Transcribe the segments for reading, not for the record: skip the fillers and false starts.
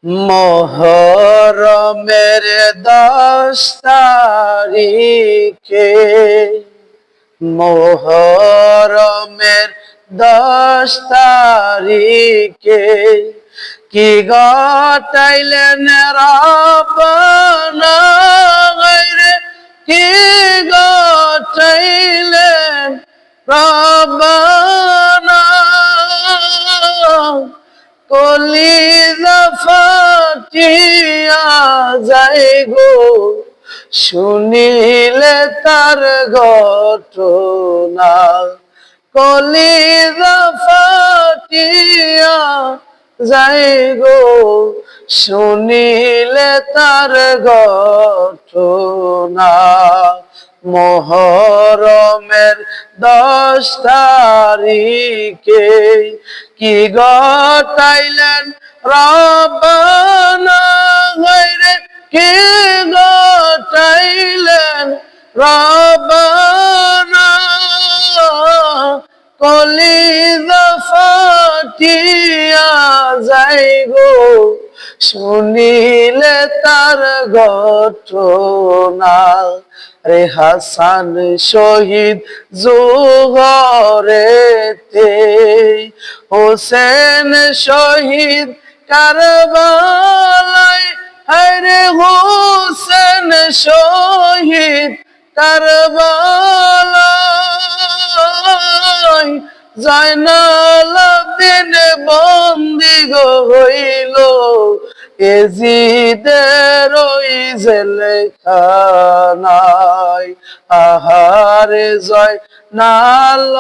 মুহররমের 10 তারিখে, মুহররমের 10 তারিখে কি ঘটাইলেন রাব্বানা গায়রে, কি ঘটাইলেন রাব্বানা। কলিজা ফাটিয়া যায় গো শুনিলে তার ঘটনা। কলিজা ফাটিয়া যায় গো শুনিলে তার ঘটনা। মুহররমের 10 তারিখে কি ঘটাইলেন রাব্বানা গায়রে, কি ঘটাইলেন রাব্বানা। কলিজা ফাটিয়া যায় গো শুনিলে তার ঘটনা। রে হাসান শহীদ জোহরেতে, হোসেন শহীদ কারবালায়, হরে হোসেন শহীদ কারবালায়। জয়নাল আবেদিন বন্দী গো হইল এজিদের ওই জেলখানায়। আহারে জয়নাল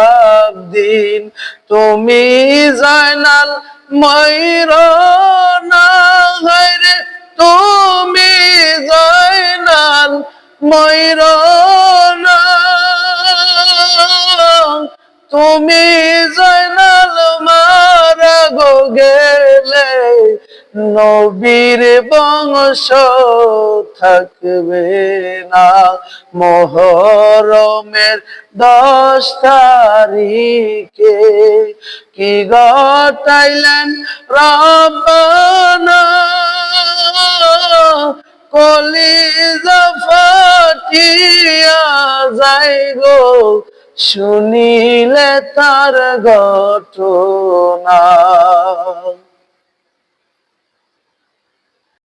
আবেদিন, তুমি জয়নাল ময়ূর না গায়রে, তুমি জয়নাল ময়ূর না। তুমি জয়নাল মারা গো গেলে নবীর বংশ থাকবে না। মুহররমের 10 তারিখে কি ঘটাইলেন রাব্বানা, কলিজা ফাটিয়া যায় গো শুনিলে তার ঘটনা।